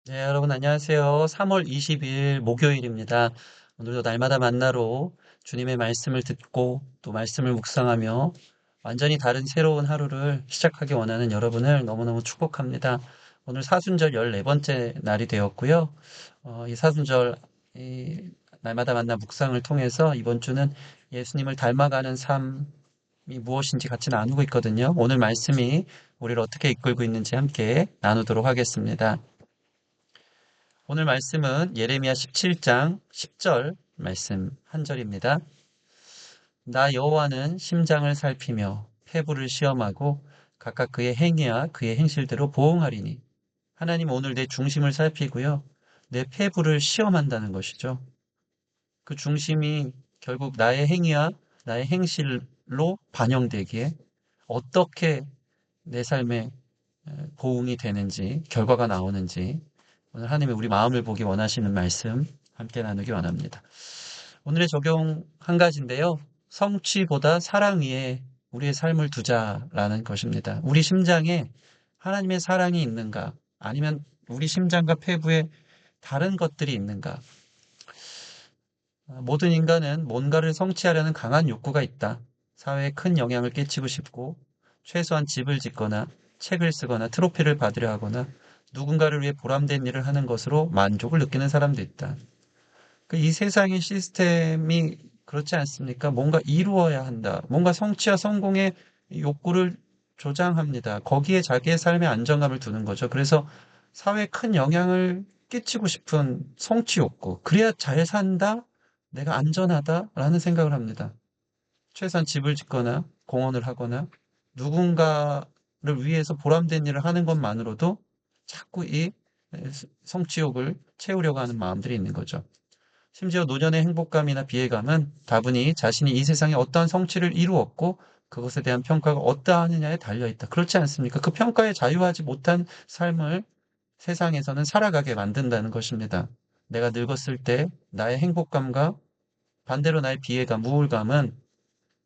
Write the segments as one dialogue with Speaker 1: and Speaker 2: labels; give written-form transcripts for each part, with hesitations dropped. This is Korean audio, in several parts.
Speaker 1: 네, 여러분 안녕하세요. 3월 20일 목요일입니다. 오늘도 날마다 만나러 주님의 말씀을 듣고 또 말씀을 묵상하며 완전히 다른 새로운 하루를 시작하기 원하는 여러분을 너무너무 축복합니다. 오늘 사순절 14번째 날이 되었고요. 이 사순절 이 날마다 만나 묵상을 통해서 이번 주는 예수님을 닮아가는 삶이 무엇인지 같이 나누고 있거든요. 오늘 말씀이 우리를 어떻게 이끌고 있는지 함께 나누도록 하겠습니다. 오늘 말씀은 예레미야 17장 10절 말씀 한 절입니다. 나 여호와는 심장을 살피며 폐부를 시험하고 각각 그의 행위와 그의 행실대로 보응하리니. 하나님 오늘 내 중심을 살피고요. 내 폐부를 시험한다는 것이죠. 그 중심이 결국 나의 행위와 나의 행실로 반영되기에 어떻게 내 삶에 보응이 되는지, 결과가 나오는지 오늘 하나님이 우리 마음을 보기 원하시는 말씀 함께 나누기 원합니다. 오늘의 적용 한 가지인데요. 성취보다 사랑 위에 우리의 삶을 두자라는 것입니다. 우리 심장에 하나님의 사랑이 있는가? 아니면 우리 심장과 폐부에 다른 것들이 있는가? 모든 인간은 뭔가를 성취하려는 강한 욕구가 있다. 사회에 큰 영향을 끼치고 싶고, 최소한 집을 짓거나, 책을 쓰거나, 트로피를 받으려 하거나, 누군가를 위해 보람된 일을 하는 것으로 만족을 느끼는 사람도 있다. 이 세상의 시스템이 그렇지 않습니까? 뭔가 이루어야 한다. 뭔가 성취와 성공의 욕구를 조장합니다. 거기에 자기의 삶의 안정감을 두는 거죠. 그래서 사회에 큰 영향을 끼치고 싶은 성취 욕구. 그래야 잘 산다? 내가 안전하다라는 생각을 합니다. 최소한 집을 짓거나 공헌을 하거나 누군가를 위해서 보람된 일을 하는 것만으로도 자꾸 이 성취욕을 채우려고 하는 마음들이 있는 거죠. 심지어 노년의 행복감이나 비애감은 다분히 자신이 이 세상에 어떠한 성취를 이루었고 그것에 대한 평가가 어떠하느냐에 달려있다. 그렇지 않습니까? 그 평가에 자유하지 못한 삶을 세상에서는 살아가게 만든다는 것입니다. 내가 늙었을 때 나의 행복감과 반대로 나의 비애감, 우울감은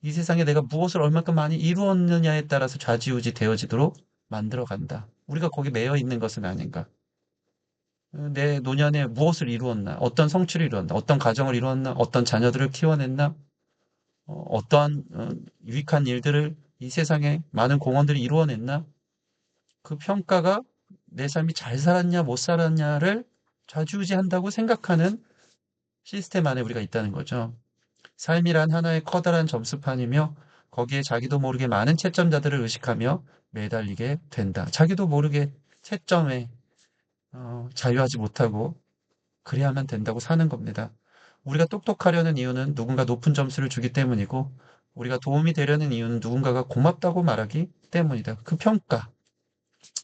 Speaker 1: 이 세상에 내가 무엇을 얼마큼 많이 이루었느냐에 따라서 좌지우지 되어지도록 만들어간다. 우리가 거기 매여 있는 것은 아닌가. 내 노년에 무엇을 이루었나, 어떤 성취를 이루었나, 어떤 가정을 이루었나, 어떤 자녀들을 키워냈나, 어떠한 유익한 일들을 이 세상에 많은 공헌들을 이루어냈나, 그 평가가 내 삶이 잘 살았냐, 못 살았냐를 좌지우지한다고 생각하는 시스템 안에 우리가 있다는 거죠. 삶이란 하나의 커다란 점수판이며 거기에 자기도 모르게 많은 채점자들을 의식하며 매달리게 된다. 자기도 모르게 채점에 자유하지 못하고 그래야만 된다고 사는 겁니다. 우리가 똑똑하려는 이유는 누군가 높은 점수를 주기 때문이고 우리가 도움이 되려는 이유는 누군가가 고맙다고 말하기 때문이다. 그 평가.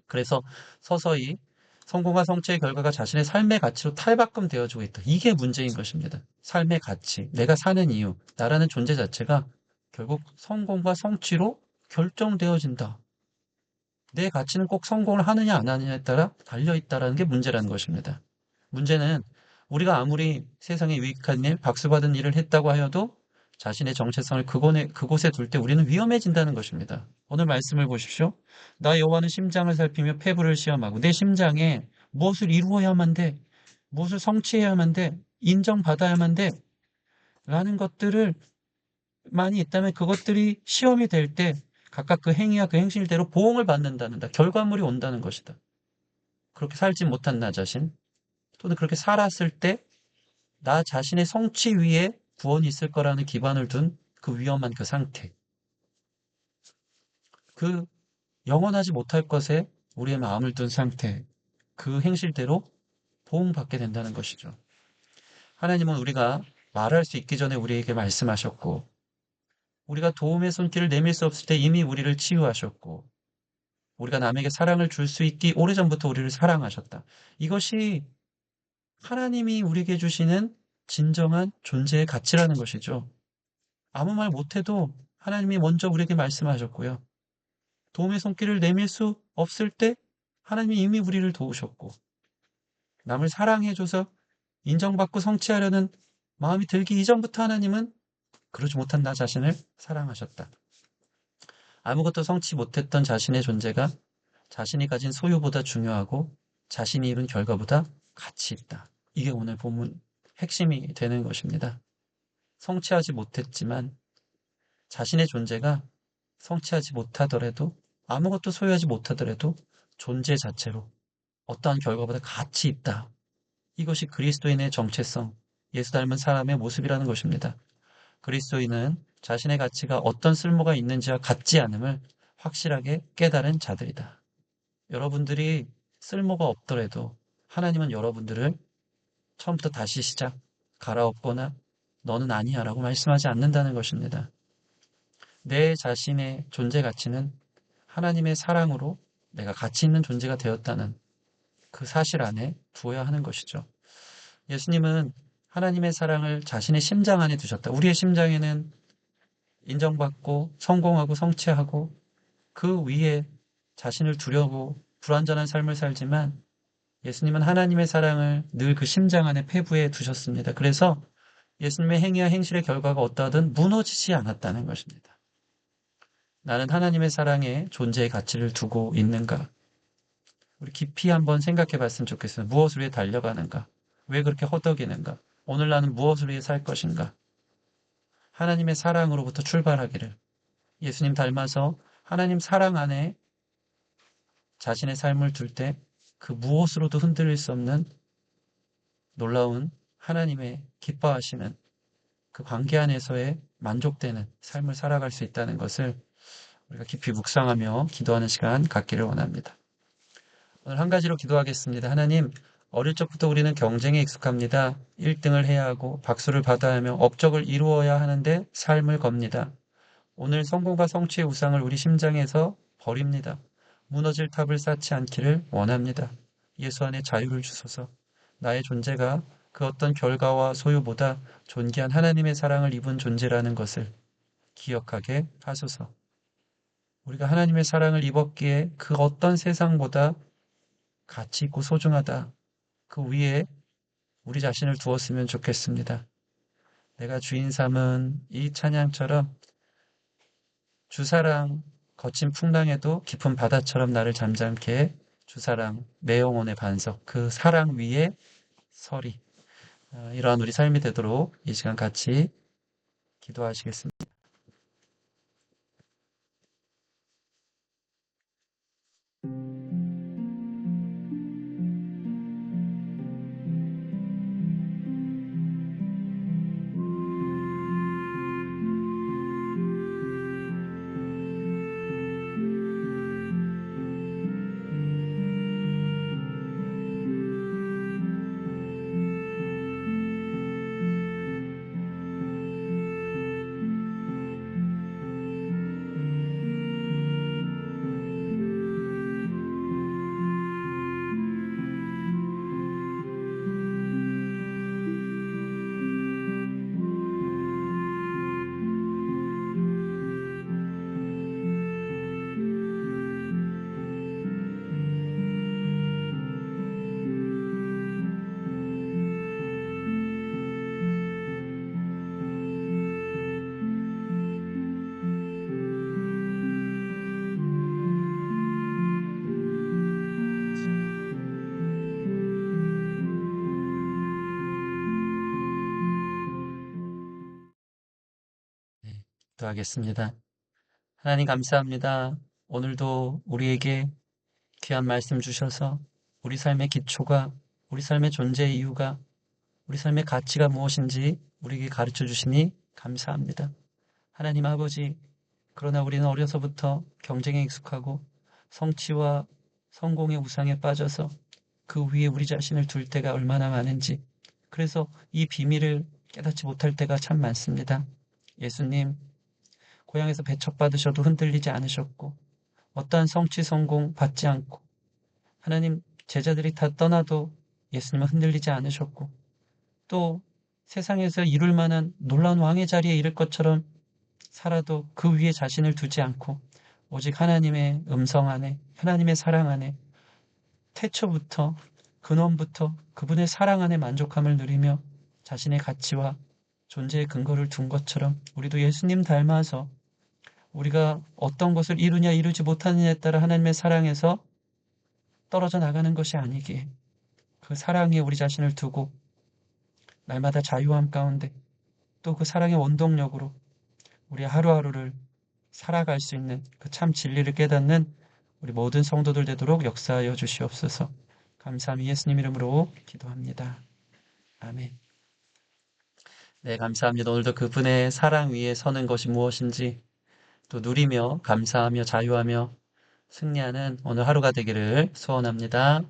Speaker 1: 그래서 서서히 성공과 성취의 결과가 자신의 삶의 가치로 탈바꿈 되어지고 있다. 이게 문제인 것입니다. 삶의 가치, 내가 사는 이유, 나라는 존재 자체가 결국 성공과 성취로 결정되어진다. 내 가치는 꼭 성공을 하느냐 안 하느냐에 따라 달려있다라는 게 문제라는 것입니다. 문제는 우리가 아무리 세상에 유익한 일, 박수받은 일을 했다고 하여도 자신의 정체성을 그곳에 둘 때 우리는 위험해진다는 것입니다. 오늘 말씀을 보십시오. 나 여호와는 심장을 살피며 폐부를 시험하고 내 심장에 무엇을 이루어야만 돼, 무엇을 성취해야만 돼, 인정받아야만 돼, 라는 것들을 많이 있다면 그것들이 시험이 될 때 각각 그 행위와 그 행실대로 보응을 받는다는 결과물이 온다는 것이다. 그렇게 살지 못한 나 자신, 또는 그렇게 살았을 때 나 자신의 성취 위에 구원이 있을 거라는 기반을 둔 그 위험한 그 상태. 그 영원하지 못할 것에 우리의 마음을 둔 상태. 그 행실대로 보응받게 된다는 것이죠. 하나님은 우리가 말할 수 있기 전에 우리에게 말씀하셨고, 우리가 도움의 손길을 내밀 수 없을 때 이미 우리를 치유하셨고, 우리가 남에게 사랑을 줄 수 있기 오래전부터 우리를 사랑하셨다. 이것이 하나님이 우리에게 주시는 진정한 존재의 가치라는 것이죠. 아무 말 못해도 하나님이 먼저 우리에게 말씀하셨고요. 도움의 손길을 내밀 수 없을 때 하나님이 이미 우리를 도우셨고, 남을 사랑해줘서 인정받고 성취하려는 마음이 들기 이전부터 하나님은 그러지 못한 나 자신을 사랑하셨다. 아무것도 성취 못했던 자신의 존재가 자신이 가진 소유보다 중요하고 자신이 이룬 결과보다 가치 있다. 이게 오늘 본문 핵심이 되는 것입니다. 성취하지 못했지만 자신의 존재가 성취하지 못하더라도 아무것도 소유하지 못하더라도 존재 자체로 어떠한 결과보다 가치 있다. 이것이 그리스도인의 정체성, 예수 닮은 사람의 모습이라는 것입니다. 그리스도인은 자신의 가치가 어떤 쓸모가 있는지와 같지 않음을 확실하게 깨달은 자들이다. 여러분들이 쓸모가 없더라도 하나님은 여러분들을 처음부터 다시 시작, 갈아엎거나 너는 아니야 라고 말씀하지 않는다는 것입니다. 내 자신의 존재 가치는 하나님의 사랑으로 내가 가치 있는 존재가 되었다는 그 사실 안에 두어야 하는 것이죠. 예수님은 하나님의 사랑을 자신의 심장 안에 두셨다. 우리의 심장에는 인정받고 성공하고 성취하고 그 위에 자신을 두려고 불완전한 삶을 살지만 예수님은 하나님의 사랑을 늘 그 심장 안에 페부에 두셨습니다. 그래서 예수님의 행위와 행실의 결과가 어떠하든 무너지지 않았다는 것입니다. 나는 하나님의 사랑에 존재의 가치를 두고 있는가? 우리 깊이 한번 생각해 봤으면 좋겠어요. 무엇을 위해 달려가는가? 왜 그렇게 허덕이는가? 오늘 나는 무엇을 위해 살 것인가? 하나님의 사랑으로부터 출발하기를 예수님 닮아서 하나님 사랑 안에 자신의 삶을 둘 때 그 무엇으로도 흔들릴 수 없는 놀라운 하나님의 기뻐하시는 그 관계 안에서의 만족되는 삶을 살아갈 수 있다는 것을 우리가 깊이 묵상하며 기도하는 시간 갖기를 원합니다. 오늘 한 가지로 기도하겠습니다. 하나님, 어릴 적부터 우리는 경쟁에 익숙합니다. 1등을 해야 하고 박수를 받아야 하며 업적을 이루어야 하는데 삶을 겁니다. 오늘 성공과 성취의 우상을 우리 심장에서 버립니다. 무너질 탑을 쌓지 않기를 원합니다. 예수 안에 자유를 주소서. 나의 존재가 그 어떤 결과와 소유보다 존귀한 하나님의 사랑을 입은 존재라는 것을 기억하게 하소서. 우리가 하나님의 사랑을 입었기에 그 어떤 세상보다 가치 있고 소중하다. 그 위에 우리 자신을 두었으면 좋겠습니다. 내가 주인 삼은 이 찬양처럼 주사랑 거친 풍랑에도 깊은 바다처럼 나를 잠잠케 해 주사랑 내 영혼의 반석 그 사랑 위에 서리. 이러한 우리 삶이 되도록 이 시간 같이 기도하시겠습니다. 네, 기도하겠습니다. 하나님 감사합니다. 오늘도 우리에게 귀한 말씀 주셔서 우리 삶의 기초가, 우리 삶의 존재의 이유가, 우리 삶의 가치가 무엇인지 우리에게 가르쳐 주시니 감사합니다. 하나님 아버지, 그러나 우리는 어려서부터 경쟁에 익숙하고 성취와 성공의 우상에 빠져서 그 위에 우리 자신을 둘 때가 얼마나 많은지, 그래서 이 비밀을 깨닫지 못할 때가 참 많습니다. 예수님, 고향에서 배척받으셔도 흔들리지 않으셨고 어떠한 성취 성공 받지 않고 하나님 제자들이 다 떠나도 예수님은 흔들리지 않으셨고 또 세상에서 이룰 만한 놀라운 왕의 자리에 이를 것처럼 살아도 그 위에 자신을 두지 않고 오직 하나님의 음성 안에 하나님의 사랑 안에 태초부터 근원부터 그분의 사랑 안에 만족함을 누리며 자신의 가치와 존재의 근거를 둔 것처럼 우리도 예수님 닮아서 우리가 어떤 것을 이루냐 이루지 못하느냐에 따라 하나님의 사랑에서 떨어져 나가는 것이 아니기에 그 사랑에 우리 자신을 두고 날마다 자유함 가운데 또 그 사랑의 원동력으로 우리 하루하루를 살아갈 수 있는 그 참 진리를 깨닫는 우리 모든 성도들 되도록 역사하여 주시옵소서. 감사함이 예수님 이름으로 기도합니다. 아멘. 네, 감사합니다. 오늘도 그분의 사랑 위에 서는 것이 무엇인지 또 누리며 감사하며 자유하며 승리하는 오늘 하루가 되기를 소원합니다.